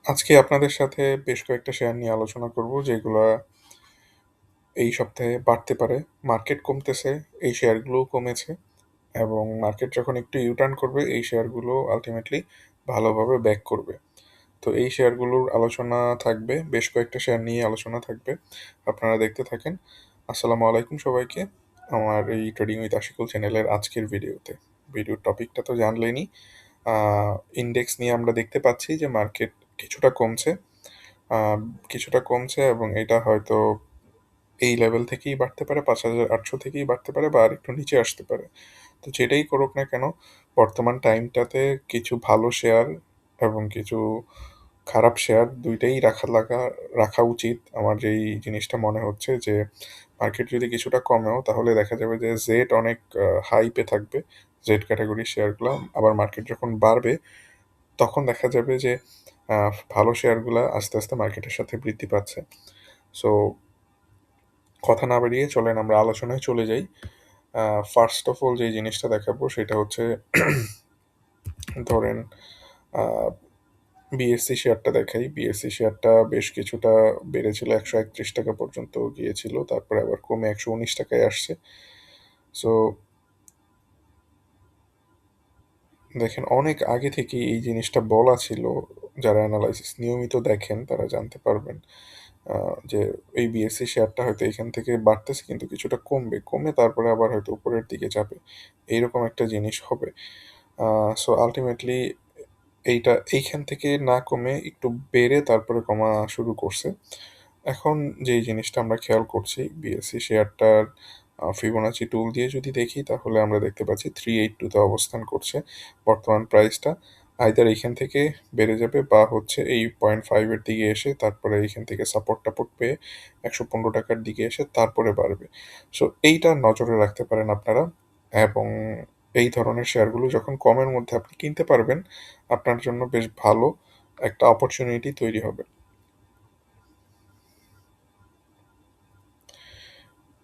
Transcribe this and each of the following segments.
আজকে আপনাদের সাথে বেশ কয়েকটা শেয়ার নিয়ে আলোচনা করব যেগুলা এই সপ্তাহে বাড়তে পারে। মার্কেট কমতেছে, এই শেয়ারগুলোও কমেছে এবং মার্কেট যখন একটু ইউটার্ন করবে এই শেয়ারগুলো আল্টিমেটলি ভালোভাবে ব্যাক করবে। তো এই শেয়ারগুলোর আলোচনা থাকবে, বেশ কয়েকটা শেয়ার নিয়ে আলোচনা থাকবে। আপনারা দেখতে থাকেন। আসসালামু আলাইকুম সবাইকে। আমার এই ট্রেডিং উইথ আশিকুল চ্যানেলের আজকের ভিডিওতে। ভিডিওর টপিকটা তো জানলেনই। ইন্ডেক্স নিয়ে আমরা দেখতে পাচ্ছি যে মার্কেট কিছুটা কমছে। আ কিছুটা কমছে এবং এটা হয়তো এই লেভেল থেকেই বাড়তে পারে, ৫,৮০০ থেকেই বাড়তে পারে বা আরেকটু নিচে আসতে পারে। তো যেটাই করুক না কেন, বর্তমান টাইমটাতে কিছু ভালো শেয়ার এবং কিছু খারাপ শেয়ার ২ টাই রাখা উচিত। আমার যেই জিনিসটা মনে হচ্ছে যে, মার্কেট যদি কিছুটা কমেও তাহলে দেখা যাবে যে জেড অনেক হাইপ এ থাকবে। জেড ক্যাটেগরির শেয়ারগুলা। আবার মার্কেট যখন বাড়বে তখন দেখা যাবে যে আ ভালো শেয়ারগুলা আস্তে, আস্তে মার্কেটের সাথে বৃদ্ধি পাচ্ছে। সো কথা না বাড়িয়ে চলেন আমরা আলোচনায় চলে যাই। আ ফার্স্ট অফ অল যে জিনিসটা দেখাবো সেটা হচ্ছে ধরেন আ বিএসসি শেয়ারটা দেখাই। বিএসসি শেয়ারটা বেশ কিছুটা বেড়েছিল, ৳১৩১ পর্যন্ত গিয়েছিল। তারপরে আবার কমে ৳১১৯ য় আসছে। সো দেখেন অনেক আগে থেকেই এই জিনিসটা বলা ছিল। যারা এনালাইসিস নিয়মিত দেখেন তারা জানতে পারবেন আ যে এই বিএসসি শেয়ারটা হয়তো এখান থেকে বাড়তেছে কিন্তু কিছুটা কমবে। কমে তারপরে আবার হয়তো উপরের দিকে যাবে। এইরকম একটা জিনিস হবে। আ সো আল্টিমেটলি এইখান থেকে না কমে একটু বেড়ে তারপরে কমা শুরু করছে। এখন যেই জিনিসটা আমরা খেয়াল করছি বিএসসি শেয়ারটার ফিবোনাচি টুল দিয়ে যদি দেখি তাহলে আমরা দেখতে পাচ্ছি 382 তে অবস্থান করছে। বর্তমান প্রাইসটা আইদার এইখান থেকে বেড়ে যাবে বা হচ্ছে এই 0.5 এর দিকে এসে তারপরে এইখান থেকে সাপোর্ট-টাপোর্ট পেয়ে ৳১১৫ র দিকে এসে তারপরে বাড়বে। সো এইটা নজরে রাখতে পারেন আপনারা এবং এই ধরনের শেয়ারগুলো যখন কমের মধ্যে আপনি কিনতে পারবেন, আপনার জন্য বেশ ভালো একটা অপরচুনিটি তৈরি হবে।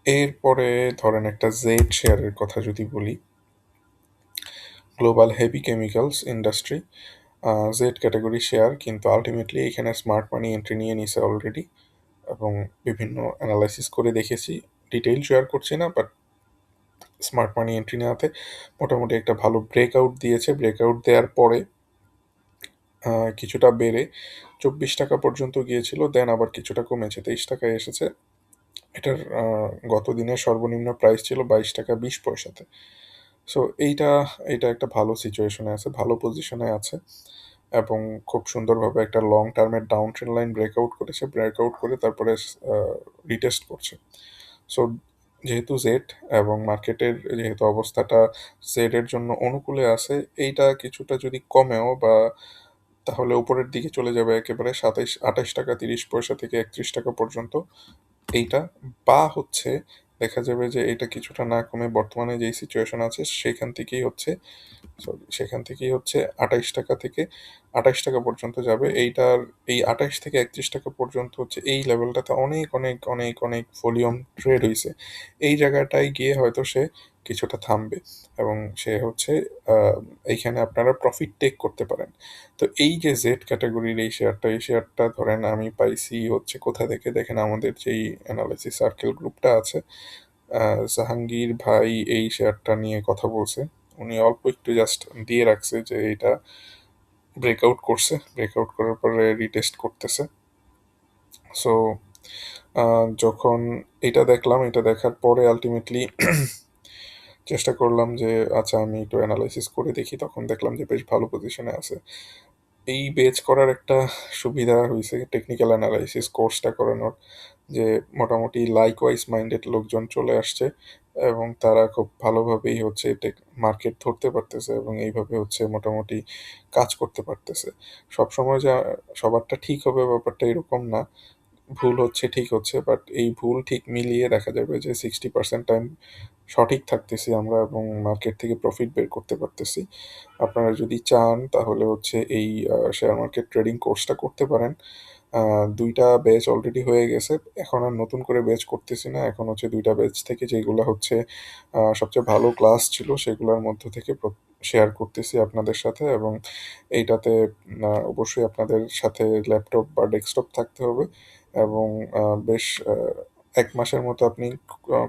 এরপরে ধরেন একটা জেড শেয়ারের কথা যদি বলি, global heavy chemicals industry Z category share কিন্তু আল্টিমেটলি এখানে স্মার্ট মানি এন্ট্রি নিয়ে নিছে অলরেডি এবং বিভিন্ন অ্যানালাইসিস করে দেখেছি। ডিটেইল শেয়ার করছি না, বাট স্মার্ট মানি এন্ট্রি নেওয়াতে মোটামুটি একটা ভালো ব্রেকআউট দিয়েছে। ব্রেকআউট দেওয়ার পরে কিছুটা বেড়ে ৳২৪ পর্যন্ত গিয়েছিল। দেন আবার কিছুটা কমেছে ৳২৩ য় এসেছে। এটার গত দিনের সর্বনিম্ন প্রাইস ছিল ৳২২.২০ তে। সো এইটা একটা ভালো সিচুয়েশনে আছে, ভালো পজিশনে আছে এবং খুব সুন্দরভাবে একটা লং টার্মের ডাউন ট্রেন্ড লাইন ব্রেকআউট করেছে। ব্রেকআউট করে তারপরে আ রিটেস্ট করছে। সো যেহেতু জেড এবং মার্কেটের যেহেতু অবস্থাটা জেড এর জন্য অনুকূলে আছে, এইটা কিছুটা যদি কমেও বা তাহলে উপরের দিকে চলে যাবে একেবারে ৳২৭-২৮.৩০ থেকে ৳৩১ পর্যন্ত। এইটা বা হচ্ছে দেখা যাবে যে এটা কিছুটা না কমে বর্তমানে যেই সিচুয়েশন আছে সেখান থেকেই হচ্ছে ৳২৮ থেকে ৳২৮ পর্যন্ত যাবে। এই ২৮ থেকে ৳৩১ পর্যন্ত হচ্ছে এই লেভেলটাতে অনেক, অনেক, অনেক, অনেক ভলিউম ট্রেড হইছে। এই জায়গাটায় গিয়ে হয়তো সে কিছুটা থামবে এবং সে হচ্ছে আ এইখানে আপনারা প্রফিট টেক করতে পারেন। তো এই যে জেড ক্যাটেগরির এই শেয়ারটা ধরেন আমি পাইছি হচ্ছে কোথা থেকে দেখেন আমাদের যেই এনালাইসিস সার্কেল গ্রুপটা আছে, আ জাহাঙ্গীর ভাই এই শেয়ারটা নিয়ে কথা বলছে। উনি অল্প একটু জাস্ট দিয়ে রাখছে যে এটা ব্রেকআউট করছে। ব্রেকআউট করার পরে রিটেস্ট করতেছে। সো আ যখন এটা দেখলাম, এটা দেখার পরে আল্টিমেটলি চেষ্টা করলাম যে আচ্ছা আমি একটু এনালাইসিস করে দেখি। তখন দেখলাম যে বেশ ভালো পজিশনে আছে। এই বেচ করার একটা সুবিধা হইছে টেকনিক্যাল অ্যানালাইসিস কোর্সটা করানোর। যে মোটামুটি লাইকওয়াইজ মাইন্ডেড লোকজন চলে আসছে এবং তারা খুব ভালোভাবেই হচ্ছে মার্কেট ধরতে পারতেছে এবং এইভাবে হচ্ছে মোটামুটি কাজ করতে পারতেছে। সবসময় যে সবারটা ঠিক হবে ব্যাপারটা এরকম না। ভুল হচ্ছে, ঠিক হচ্ছে। বাট এই ভুল ঠিক মিলিয়ে দেখা যাবে যে 60% টাইম সঠিক থাকতেছি আমরা এবং মার্কেট থেকে প্রফিট বের করতে পারতেছি। আপনারা যদি চান তাহলে হচ্ছে এই শেয়ার মার্কেট ট্রেডিং কোর্সটা করতে পারেন। 2টা ব্যাচ অলরেডি হয়ে গেছে। এখন আর নতুন করে ব্যাচ করতেছি না। এখন হচ্ছে 2টা ব্যাচ থেকে যেগুলা হচ্ছে সবচেয়ে ভালো ক্লাস ছিল সেগুলোর মধ্য থেকে শেয়ার করতেছি আপনাদের সাথে, এবং এইটাতে অবশ্যই আপনাদের সাথে ল্যাপটপ বা ডেস্কটপ থাকতে হবে, এবং বেশ ১ মাসের মতো আপনি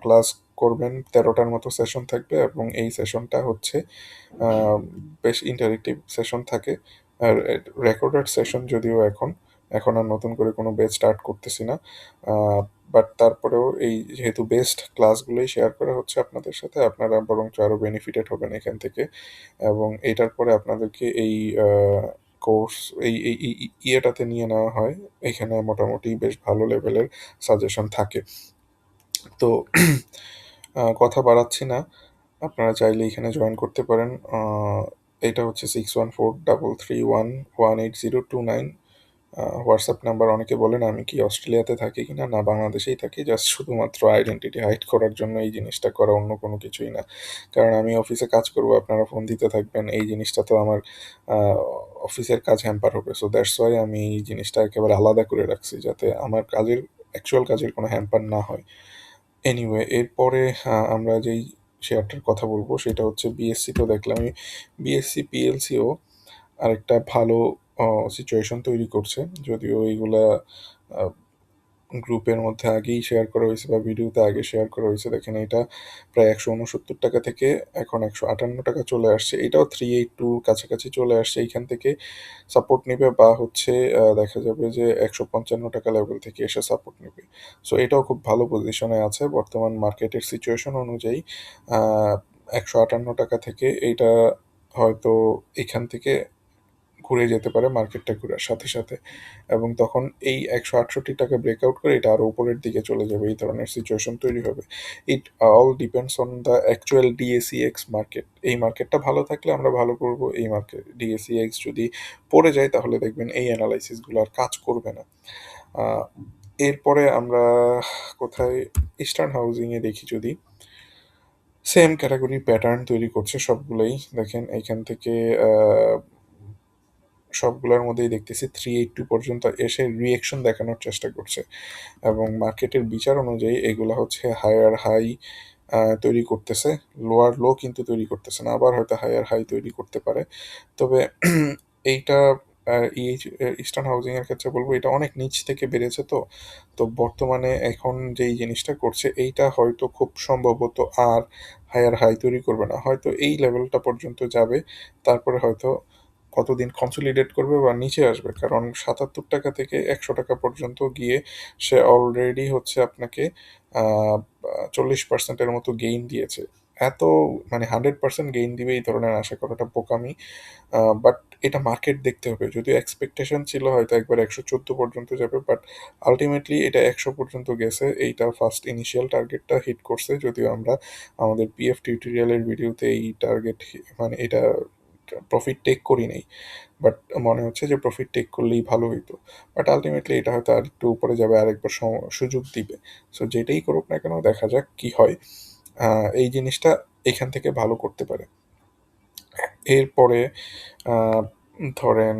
ক্লাস করবেন। ১৩টার মতো সেশন থাকবে, এবং এই সেশনটা হচ্ছে আ বেশ ইন্টারেক্টিভ সেশন থাকে। আর রেকর্ডেড সেশন যদিও এখন আর নতুন করে কোনো ব্যাচ স্টার্ট করতেছি না। আ বাট তারপরেও এই যেহেতু বেস্ট ক্লাসগুলোই শেয়ার করা হচ্ছে আপনাদের সাথে, আপনারা বরঞ্চ আরো বেনিফিটেড হবেন এখান থেকে। এবং এটার পরে আপনাদেরকে এই আ কোর্স এই ইয়েটাতে নিয়ে নেওয়া হয়। এখানে মোটামুটি বেশ ভালো লেভেলের সাজেশন থাকে। তো কথা বাড়াচ্ছি না। আপনারা চাইলে এখানে জয়েন করতে পারেন। এটা হচ্ছে 6143311802 হোয়াটসঅ্যাপ নাম্বার। অনেকে বলেন আমি কি অস্ট্রেলিয়াতে থাকি কিনা? না, বাংলাদেশেই থাকি। জাস্ট শুধুমাত্র আইডেন্টিটি হাইড করার জন্য এই জিনিসটা করা, অন্য কোনো কিছুই না। কারণ আমি অফিসে কাজ করব, আপনারা ফোন দিতে থাকবেন। এই জিনিসটা তো আমার আ অফিসের কাজ হ্যাম্পার হবে। সো দ্যাটস ওয়াই আমি এই জিনিসটা একেবারে আলাদা করে রাখছি, যাতে আমার অ্যাকচুয়াল কাজের কোনো হ্যাম্পার না হয়। এনিওয়ে, এরপরে আমরা যেই শেয়ারটার কথা বলব সেটা হচ্ছে বিএসসি। তো দেখলামই বিএসসি পিএলসিও আরেকটা ভালো অ সিচুয়েশন তৈরি করছে। যদিও এইগুলা আ গ্রুপের মধ্যে আগেই শেয়ার করা হইছে বা ভিডিওতে আগে শেয়ার করা হইছে। দেখেন এটা প্রায় ৳১৬৯ থেকে এখন ৳১৫৮ চলে আসছে। এটাও 382 কাছাকাছি চলে আসছে। এইখান থেকে সাপোর্ট নিবে, বা হচ্ছে দেখা যাবে যে ৳১৫৫ লেভেল থেকে এসে সাপোর্ট নিবে। সো এটাও খুব ভালো পজিশনে আছে বর্তমান মার্কেটের সিচুয়েশন অনুযায়ী। আ ৳১৫৮ থেকে এইটা হয়তো এখান থেকে ঘুরে যেতে পারে, মার্কেটটা ঘুরার সাথে, সাথে। এবং তখন এই ৳১৬৮ ব্রেকআউট করে এটা আরো উপরের দিকে চলে যাবে। এই ধরনের সিচুয়েশন তৈরি হবে। It all depends on the actual DSEX market. এই মার্কেটটা ভালো থাকলে আমরা ভালো করব। এই মার্কেট ডিএসইএক্স যদি পড়ে যায় তাহলে দেখবেন এই এনালাইসিস গুলো আর কাজ করবে না। আ এরপরে আমরা কোথায় ইস্টার্ন হাউজিং এ দেখি যদি, সেম ক্যাটেগরি প্যাটার্ন তৈরি করছে সবগুলোই। দেখেন এইখান থেকে আ সবগুলোর মধ্যেই দেখতেছি 382 পর্যন্ত এসে রিঅ্যাকশন দেখানোর চেষ্টা করছে, এবং মার্কেটের বিচার অনুযায়ী এগুলা হচ্ছে হায়ার হাই তৈরি করতেছে। লোয়ার লো কিন্তু তৈরি করতেছে না। আবার হয়তো হায়ার হাই তৈরি করতে পারে। তবে এইটা ইস্টার্ন হাউজিং এর ক্ষেত্রে বলব এটা অনেক নিচ থেকে বেড়েছে তো। তো বর্তমানে এখন যেই জিনিসটা করছে এইটা হয়তো খুব সম্ভবত আর হায়ার হাই তৈরি করবে না। হয়তো এই লেভেলটা পর্যন্ত যাবে। তারপরে হয়তো কতদিন কনসলিডেট করবে বা নিচে আসবে। কারণ ৳৭৭ থেকে ৳১০০ পর্যন্ত গিয়ে সে অলরেডি হচ্ছে আপনাকে আ বা 40% এর মতো গেইন দিয়েছে। এত মানে 100% গেইন দিবে এই ধরনের আশা করাটা বোকামি। বাট এটা মার্কেট দেখতে হবে। যদিও এক্সপেকটেশন ছিল হয়তো একবার ১১৪ পর্যন্ত যাবে। বাট আল্টিমেটলি এটা ১০০ পর্যন্ত গেছে। এইটা ফার্স্ট ইনিশিয়াল টার্গেটটা হিট করছে। যদিও আমরা আমাদের পিএফ টিউটোরিয়ালের ভিডিওতে এই টার্গেট মানে এটা প্রফিট টেক করি নাই। বাট মনে হচ্ছে যে প্রফিট টেক করলেই ভালো হইতো। বাট আল্টিমেটলি এটা হয়তো আরেকটু উপরে যাবে, আরেকবার সুযোগ দিবে। সো যেটাই করুক না কেন দেখা যাক কি হয়। আ এই জিনিসটা এখান থেকে ভালো করতে পারে। এরপরে আ ধরেন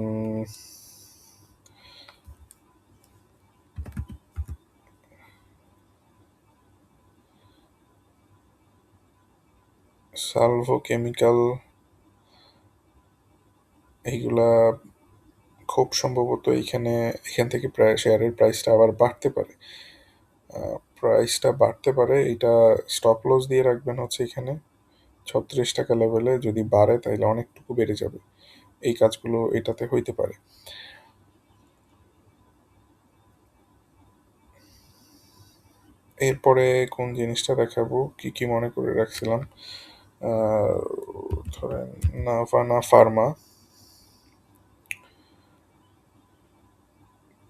সালভো কেমিক্যাল, এইগুলা খুব সম্ভবত এখান থেকে প্রায় শেয়ারের প্রাইসটা আবার বাড়তে পারে। আ প্রাইসটা বাড়তে পারে। এইটা স্টপ লস দিয়ে রাখবেন হচ্ছে এখানে ৳৩৬ লেভেলে। যদি বাড়ে তাইলে অনেকটুকু বেড়ে যাবে। এই কাজগুলো এটাতে হইতে পারে। এরপরে কোন জিনিসটা দেখাবো? কি, কি মনে করে রাখছিলাম? আ ধরেন নাভানা ফার্মা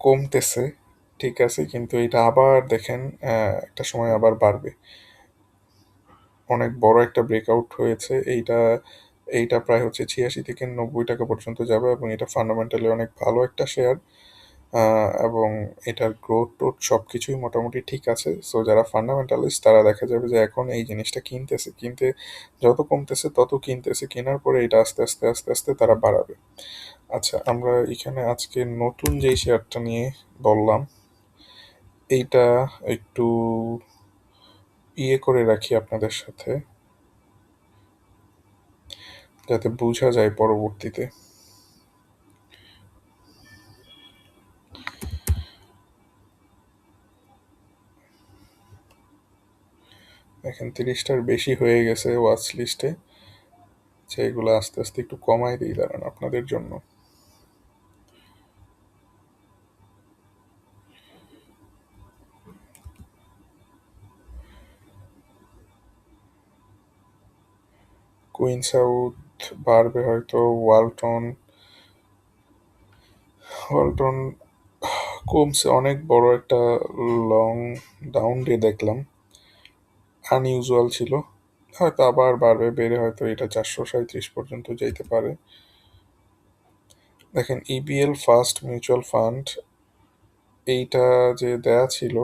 কমতেছে, ঠিক আছে? কিন্তু এটা আবার দেখেন একটা সময় আবার বাড়বে। অনেক বড় একটা ব্রেকআউট হয়েছে। এইটা প্রায় হচ্ছে ৳৮৬ থেকে ৳৯০ পর্যন্ত যাবে, এবং এটা ফান্ডামেন্টালি অনেক ভালো একটা শেয়ার। এবং এটার গ্রোথ-টোথ সবকিছুই মোটামুটি ঠিক আছে। সো যারা ফান্ডামেন্টালিস্ট তারা দেখা যাবে যে এখন এই জিনিসটা কিনতেছে। যত কমতেছে তত কিনতেছে। কেনার পরে এটা আস্তে, আস্তে, আস্তে, আস্তে তারা বাড়াবে। আচ্ছা, আমরা এখানে আজকে নতুন যেই শেয়ারটা নিয়ে বললাম, এইটা একটু করে রাখি আপনাদের সাথে, যাতে বোঝা যায় পরবর্তীতে। দেখেন 30টার বেশি হয়ে গেছে ওয়াচ লিস্টে। এগুলো আস্তে আস্তে একটু কমাই দিই, দাঁড়ান আপনাদের জন্য। কুইন সাউথ বাড়বে হয়তো। ওয়ালটন ওয়ালটন কমছে, অনেক বড় একটা লং ডাউন ডে দেখলাম, আনইউজুয়াল ছিল। হয়তো আবার বাড়বে, বেড়ে হয়তো এটা 437 পর্যন্ত যাইতে পারে। দেখেন ইবিএল ফার্স্ট মিউচুয়াল ফান্ড, এইটা যে দেয়া ছিল,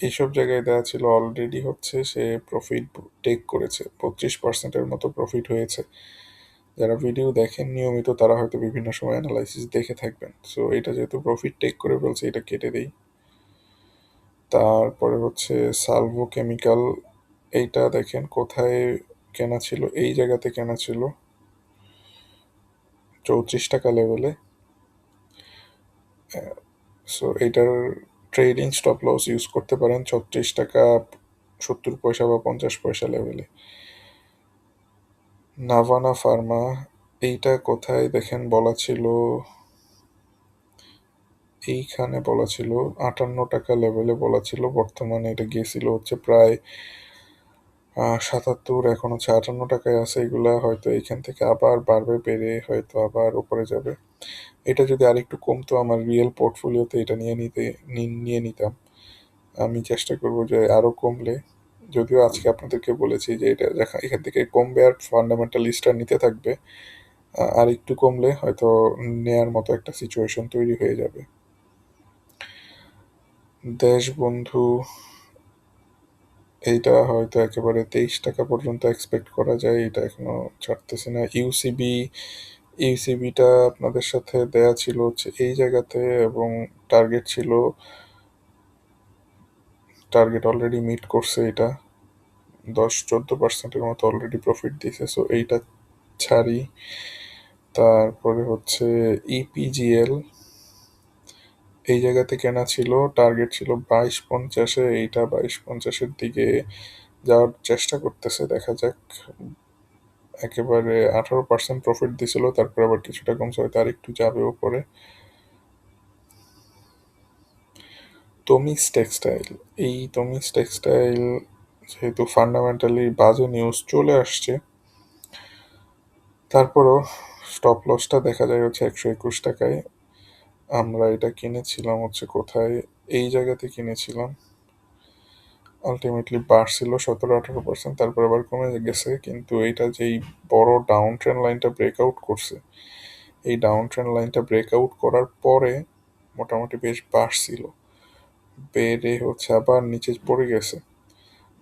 এইসব জায়গায় দেয়া ছিল অলরেডি হচ্ছে সে প্রফিট টেক করেছে, 25%-এর মতো প্রফিট হয়েছে। যারা ভিডিও দেখেন নিয়মিত তারা হয়তো বিভিন্ন সময় অ্যানালাইসিস দেখে থাকবেন। সো এটা যেহেতু প্রফিট টেক করে ফেলছে, এটা কেটে দেই। তারপরে হচ্ছে সালভো কেমিক্যাল, এইটা দেখেন কোথায় কেনা ছিল, এই জায়গাতে কেনা ছিল 34 টাকা লেভেলে। সো এইটার ট্রেডিং স্টপ লস ইউজ করতে পারেন 36 টাকা 70 পয়সা বা 50 পয়সা লেভেলে। নাভানা ফার্মা, এইটা কোথায় দেখেন বলা ছিল, এইখানে বলা ছিল 58 টাকা লেভেলে বলা ছিল, বর্তমানে এটা গেছিল হচ্ছে প্রায় 77, এখন হচ্ছে 58 টাকায় আছে। এগুলা হয়তো এখান থেকে আবার বাড়বে, বেড়ে হয়তো আবার উপরে যাবে। এটা যদি আরেকটু কমতো আমার রিয়েল পোর্টফোলিওতে এটা নিয়ে নিতাম। আমি চেষ্টা করব যে আরো কমলে, যদিও আজকে আপনাদেরকে বলেছি যে এটা এখান থেকে কমবে আর ফান্ডামেন্টালিস্টরা নিতে থাকবে। আর একটু কমলে হয়তো নেয়ার মতো একটা সিচুয়েশন তৈরি হয়ে যাবে। দেশবন্ধু, এইটা হয়তো একেবারে 23 টাকা পর্যন্ত এক্সপেক্ট করা যায়, এটা এখনো ছাড়তেছে না। ইউসিবিটা আপনাদের সাথে দেয়া ছিল হচ্ছে এই জায়গাতে, এবং টার্গেট ছিল, টার্গেট অলরেডি মিট করছে। এটা 10-14%-এর মতো অলরেডি প্রফিট দিছে, সো এইটা ছাড়ি। তারপরে হচ্ছে ইপিজিএল, এই জায়গাতে কেনা ছিল, টার্গেট ছিল 22.50-এ, এইটা 22.50-এর দিকে যাওয়ার চেষ্টা করতেছে, দেখা যাক। একেবারে 18% প্রফিট দিছিল, তারপর আবার কিছুটা কমছে, হয়তো আর একটু যাবে উপরে। তমিজ টেক্সটাইল, এই তমিজ টেক্সটাইল যেহেতু ফান্ডামেন্টালি বাজে নিউজ চলে আসছে, তারপরও স্টপ লসটা দেখা যায় হচ্ছে 121 টাকায়। আমরা এটা কিনেছিলাম হচ্ছে কোথায়, এই জায়গাতে কিনেছিলাম। আলটিমেটলি বাড়ছিল 17-18%, তারপর আবার কমে গেছে, কিন্তু এইটা যেই বড় ডাউন ট্রেন্ড লাইনটা ব্রেকআউট করছে, এই ডাউন ট্রেন্ড লাইনটা ব্রেকআউট করার পরে মোটামুটি বেশ বাড়ছিল, বেড়ে হচ্ছে আবার নিচে পড়ে গেছে।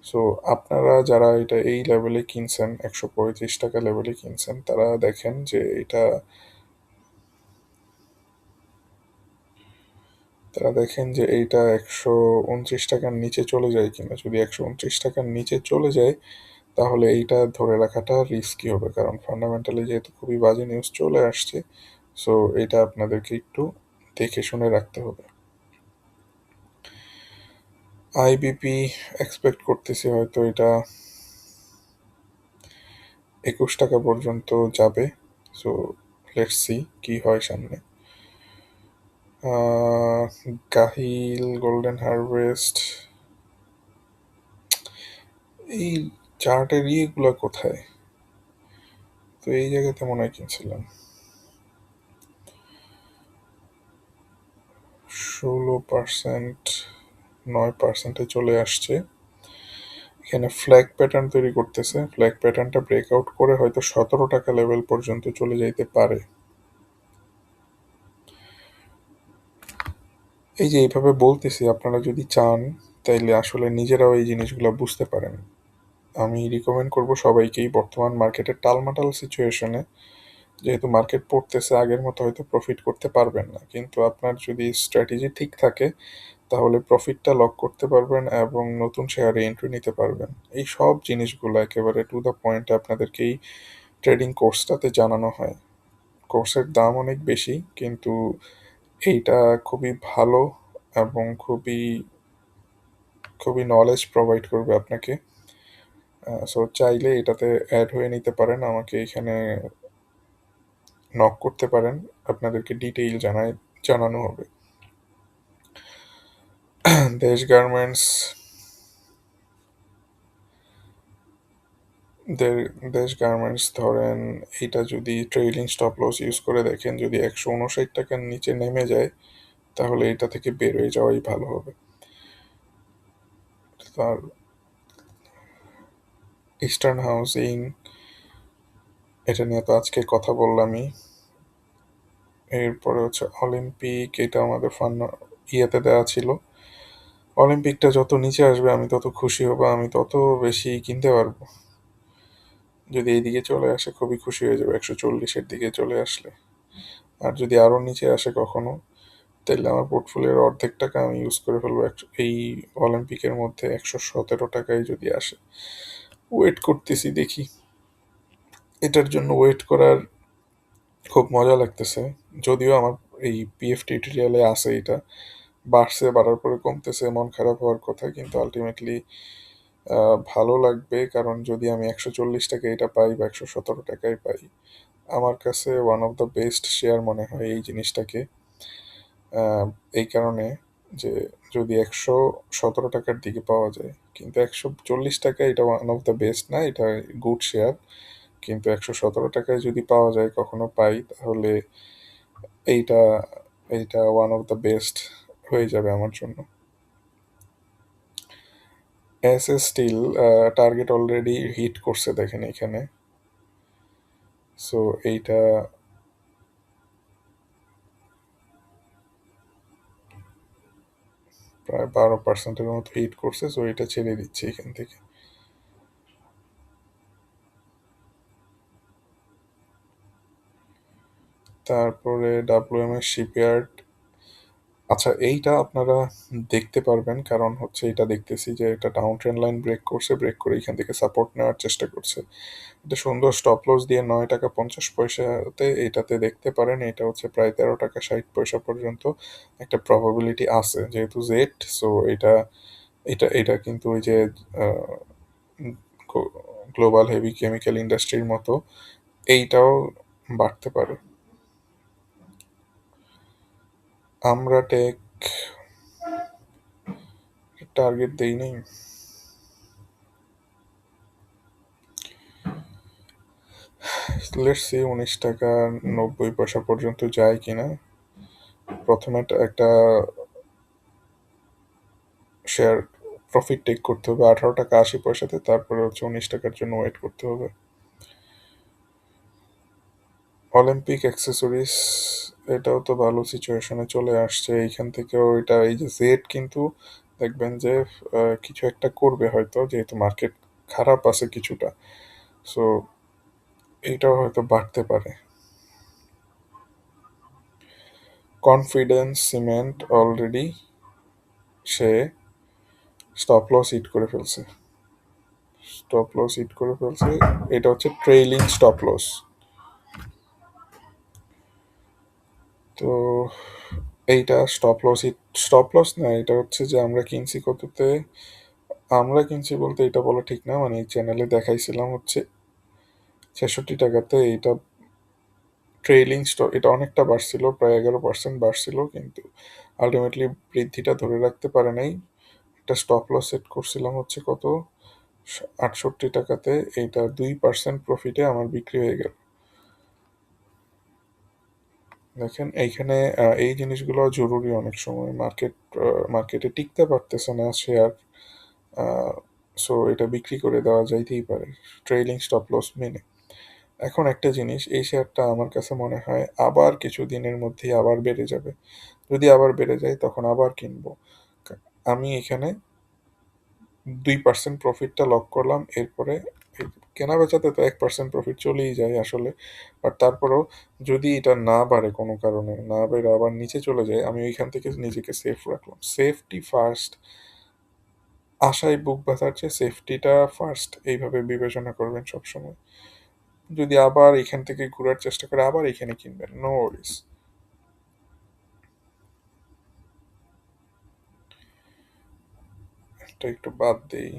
সো আপনারা যারা এটা এই লেভেলে কিনছেন, 135 টাকা লেভেলে কিনছেন, তারা দেখেন যে এইটা 129 টাকার নিচে চলে যায় কিনা। যদি 129 টাকার নিচে চলে যায়, তাহলে এইটা ধরে রাখাটা রিস্কি হবে, কারণ ফান্ডামেন্টালি যেহেতু খুবই বাজে নিউজ চলে আসছে। সো এটা আপনাদেরকে একটু দেখে শুনে রাখতে হবে। আইবিপি এক্সপেক্ট করতেছি হয়তো এটা 21 টাকা পর্যন্ত যাবে। সো লেটস সি কি হয় সামনে। আহ, গাহিল গোল্ডেন হারভেস্ট, এই চার্টের ইয়েগুলো কোথায়, তো এই জায়গাতে মনে হয় কিনছিলাম। 16%, 9%-এ চলে আসছে। এখানে ফ্ল্যাগ প্যাটার্ন তৈরি করতেছে, ফ্ল্যাগ প্যাটার্নটা ব্রেকআউট করে হয়তো 17 টাকা লেভেল পর্যন্ত চলে যাইতে পারে। এই যে এইভাবে বলতেছি, আপনারা যদি চান তাইলে আসলে নিজেরাও এই জিনিসগুলো বুঝতে পারেন। আমি রিকমেন্ড করব সবাইকেই বর্তমান মার্কেটের টালমাটাল সিচুয়েশনে যেহেতু মার্কেট পড়তেছে আগের মতো হয়তো প্রফিট করতে পারবেন না, কিন্তু আপনার যদি স্ট্র্যাটেজি ঠিক থাকে তাহলে প্রফিটটা লক করতে পারবেন এবং নতুন শেয়ারে এন্ট্রি নিতে পারবেন। এই সব জিনিসগুলো একেবারে টু দ্য পয়েন্টে আপনাদেরকে এই ট্রেডিং কোর্সটাতে জানানো হয়। কোর্সের দাম অনেক বেশি, কিন্তু এইটা খুবই ভালো এবং খুবই খুবই নলেজ প্রোভাইড করবে আপনাকে। সো চাইলে এটাতে অ্যাড হয়ে নিতে পারেন, আমাকে এখানে নক করতে পারেন, আপনাদেরকে ডিটেইল জানানো হবে। দেশ গার্মেন্টস, দেশ গার্মেন্টস ধরেন, এইটা যদি ট্রেইলিং স্টপ লস ইউজ করে দেখেন, যদি 159 টাকার নিচে নেমে যায় তাহলে এটা থেকে বের হয়ে যাওয়াই ভালো হবে। তার ইস্টার্ন হাউসিং, এটা নিয়ে তো আজকে কথা বললামই। এরপরে হচ্ছে অলিম্পিক, এটা আমাদের ফান ইয়েতে দেওয়া ছিল। অলিম্পিকটা যত নিচে আসবে আমি তত খুশি হব, আমি তত বেশি কিনতে পারবো। যদি এইদিকে চলে আসে খুবই খুশি হয়ে যাবে, 140-এর দিকে চলে আসলে। আর যদি আরও নিচে আসে কখনো, তাহলে আমার পোর্টফোলিওর অর্ধেক টাকা আমি ইউজ করে ফেলবো এই অলিম্পিকের মধ্যে 117 টাকায় যদি আসে। ওয়েট করতেছি, দেখি। এটার জন্য ওয়েট করার খুব মজা লাগতেছে। যদিও আমার এই পিএফ টিউটোরিয়ালে আছে এটা, বাড়ছে, বাড়ার পরে কমতেছে, মন খারাপ হওয়ার কথা, কিন্তু আলটিমেটলি ভালো লাগবে, কারণ যদি আমি 140 টাকায় এটা পাই বা 117 টাকায় পাই, আমার কাছে one of the best share মনে হয় এই জিনিসটাকে। এই কারণে যে যদি 117 টাকার দিকে পাওয়া যায়, কিন্তু 140 টাকা এটা ওয়ান অফ দ্য বেস্ট না, এটা গুড শেয়ার। কিন্তু 117 টাকায় যদি পাওয়া যায়, কখনো পাই, তাহলে এইটা এইটা ওয়ান অফ দ্য বেস্ট হয়ে যাবে আমার জন্য। S S steel target already hit করছে দেখেন এখানে। সো এইটা প্রায় 12%-এর মতো হিট করছে, সো এটা ছেড়ে দিচ্ছি এখান থেকে। তারপরে ডাব্লিউএমএস শিপইয়ার্ড, আচ্ছা এইটা আপনারা দেখতে পারবেন, কারণ হচ্ছে এটা দেখতেছি যে এটা ডাউন ট্রেন্ড লাইন ব্রেক করছে, ব্রেক করে এখান থেকে সাপোর্ট নেওয়ার চেষ্টা করছে। এটা সুন্দর স্টপ লস দিয়ে 9 টাকা 50 পয়সাতে এটাতে দেখতে পারেন। এটা হচ্ছে প্রায় 13 টাকা 60 পয়সা পর্যন্ত একটা প্রবাবিলিটি আছে, যেহেতু জেড। সো এটা এটা এটা কিন্তু ওই যে গ্লোবাল হেভি কেমিক্যাল ইন্ডাস্ট্রির মতো এইটাও বাড়তে পারে। আমরা টেক টার্গেট দেই নাই। লেটস সি 19 টাকা 90 পয়সা পর্যন্ত যায় কিনা। প্রথমে একটা শেয়ার প্রফিট টেক করতে হবে 18 টাকা 80 পয়সাতে, তারপরে হচ্ছে 19 টাকার জন্য ওয়েট করতে হবে। অলিম্পিক অ্যাক্সেসরিজ, এটাও তো ভালো সিচুয়েশনে চলে আসছে। এইখান থেকেও এটা, এই যে জেড, কিন্তু দেখবেন যে কিছু একটা করবে হয়তো, যেহেতু মার্কেট খারাপ আছে কিছুটা। সো এইটাও হয়তো বাড়তে পারে। কনফিডেন্স সিমেন্ট অলরেডি সে স্টপ লস হিট করে ফেলছে, স্টপ লস হিট করে ফেলছে। এটা হচ্ছে ট্রেইলিং স্টপ লস। তো এইটা stop loss hit, stop loss না, এটা হচ্ছে যে আমরা কিনছি কততে, আমরা কিনছি বলতে এটা বলা ঠিক না, মানে এই চ্যানেলে দেখাইছিলাম হচ্ছে 66 টাকাতে। এইটা ট্রেইলিং স্টপ, এটা অনেকটা বাড়ছিল, প্রায় 11% বাড়ছিল, কিন্তু আলটিমেটলি বৃদ্ধিটা ধরে রাখতে পারে নাই। একটা স্টপ লস সেট করছিলাম হচ্ছে কত, 68 টাকাতে। এইটা 2% প্রফিটে আমার বিক্রি হয়ে গেল। দেখেন এইখানে এই জিনিসগুলো জরুরি। অনেক সময় মার্কেটে টিকতে পারতেছে না শেয়ার, সো এটা বিক্রি করে দেওয়া যাইতেই পারে ট্রেইলিং স্টপ লস মেনে। এখন একটা জিনিস, এই শেয়ারটা আমার কাছে মনে হয় আবার কিছু দিনের মধ্যেই আবার বেড়ে যাবে। যদি আবার বেড়ে যায় তখন আবার কিনবো। আমি এখানে 2% প্রফিটটা লক করলাম, এরপরে কেনা বেচাতে তো 1% প্রফিট চলেই যায় আসলে। বাট তারপরেও যদি এটা না বাড়ে কোনো কারণে, না বেড়ে আবার নিচে চলে যায়, আমি ওইখান থেকে নিজেকে সেফ রাখলাম। সেফটি ফার্স্ট, আশায় বুক ব্যথার চেয়ে সেফটিটা ফার্স্ট, এইভাবে বিবেচনা করবেন সবসময়। যদি আবার এখান থেকে ঘুরার চেষ্টা করে আবার এখানে কিনবেন, নো ওয়ারিস। এটা একটু বাদ দেই।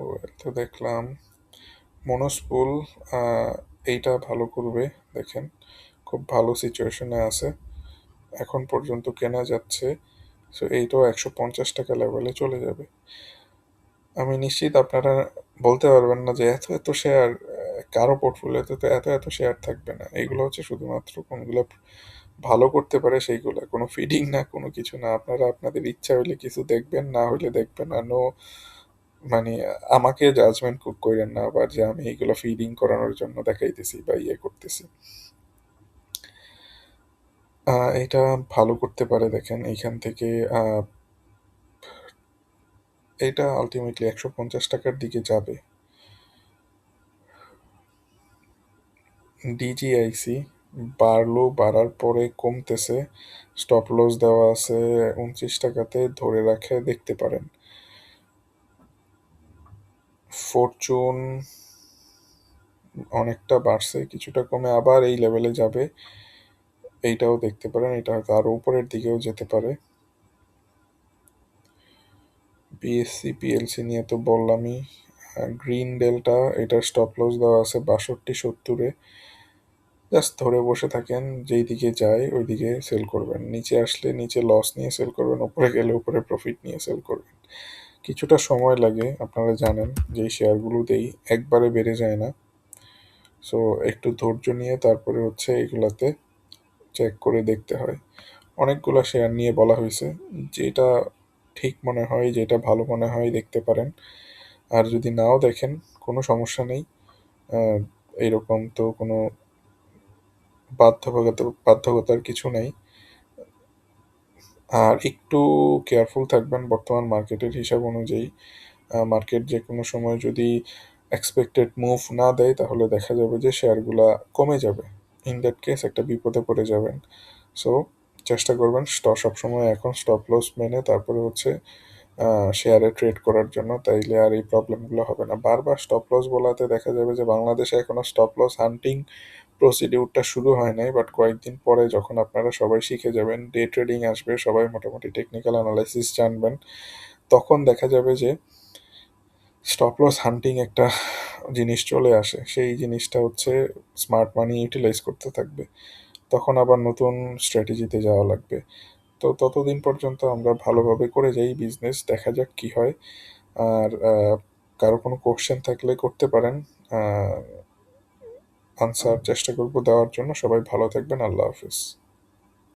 ও তো দেখলাম মনোস্পুল, এইটা ভালো করবে, দেখেন খুব ভালো সিচুয়েশনে আছে, এখন পর্যন্ত কেনা যাচ্ছে। সো এইটাও 150 টাকা লেভেলে চলে যাবে। আমি নিশ্চিত আপনারা বলতে পারবেন না যে এত এত শেয়ার, কারো পোর্টফোলিওতে তো এত এত শেয়ার থাকবে না। এইগুলো হচ্ছে শুধুমাত্র কোনগুলো ভালো করতে পারে সেইগুলো, কোনো ফিডিং না, কোনো কিছু না। আপনারা আপনাদের ইচ্ছা হইলে কিছু দেখবেন, না হইলে দেখবেন না। নো, মানে আমাকে জাজমেন্ট খুব করেন না আবার যে আমি এইগুলো ফিডিং করানোর জন্য দেখাইতেছি বা ইয়ে করতেছি। এটা ভালো করতে পারে, দেখেন এইখান থেকে। আহ, এটা আলটিমেটলি 150 টাকার দিকে যাবে। ডিজিআইসি বাড়লো, বাড়ার পরে কমতেছে, স্টপ লস দেওয়া আছে 29 টাকাতে, ধরে রাখে দেখতে পারেন। ফরচুন অনেকটা বাড়ছে, কিছুটা কমে আবার এই লেভেলে যাবে, এইটাও দেখতে পারেন। এটা হয়তো আরো উপরের দিকেও যেতে পারে। বিএসসি পিএলসি নিয়ে তো বললামই। গ্রিন ডেল্টা, এটার স্টপ লস দেওয়া আছে 62-70-এ। জাস্ট ধরে বসে থাকেন, যেই দিকে যায় ওই দিকে সেল করবেন, নিচে আসলে নিচে লস নিয়ে সেল করবেন, উপরে গেলে উপরে প্রফিট নিয়ে সেল করবেন। কিছুটা সময় লাগে, আপনারা জানেন যে এই শেয়ারগুলোতেই একবারে বেড়ে যায় না। সো একটু ধৈর্য নিয়ে তারপরে হচ্ছে এগুলাতে চেক করে দেখতে হয়। অনেকগুলো শেয়ার নিয়ে বলা হয়েছে, যেটা ঠিক মনে হয়, যেটা ভালো মনে হয় দেখতে পারেন। আর যদি নাও দেখেন কোনো সমস্যা নেই। আহ, এইরকম তো কোনো বাধ্যকতার কিছু নেই। আর একটু কেয়ারফুল থাকবেন বর্তমান মার্কেটের হিসাব অনুযায়ী। মার্কেট যে কোনো সময় যদি এক্সপেক্টেড মুভ না দেয় তাহলে দেখা যাবে যে শেয়ারগুলা কমে যাবে। ইন দ্যাট কেস একটা বিপদে পড়ে যাবেন। সো চেষ্টা করবেন সবসময় এখন স্টপ লস মেনে তারপরে হচ্ছে শেয়ারে ট্রেড করার জন্য, তাইলে আর এই প্রবলেমগুলো হবে না। বারবার স্টপ লস বলাতে দেখা যাবে যে বাংলাদেশে এখনো স্টপ লস হান্টিং প্রসিডিউরটা শুরু হয় নাই, বাট কয়েকদিন পরে যখন আপনারা সবাই শিখে যাবেন, ডে ট্রেডিং আসবে, সবাই মোটামুটি টেকনিক্যাল অ্যানালাইসিস জানবেন, তখন দেখা যাবে যে স্টপ লস হান্টিং একটা জিনিস চলে আসে। সেই জিনিসটা হচ্ছে স্মার্ট মানি ইউটিলাইজ করতে থাকবে, তখন আবার নতুন স্ট্র্যাটেজিতে যাওয়া লাগবে। তো ততদিন পর্যন্ত আমরা ভালোভাবে করে যাই বিজনেস, দেখা যাক কি হয়। আর কারো কোনো কোশ্চেন থাকলে করতে পারেন, আনসার চেষ্টা করব দেওয়ার জন্য। সবাই ভালো থাকবেন, আল্লাহ হাফিজ।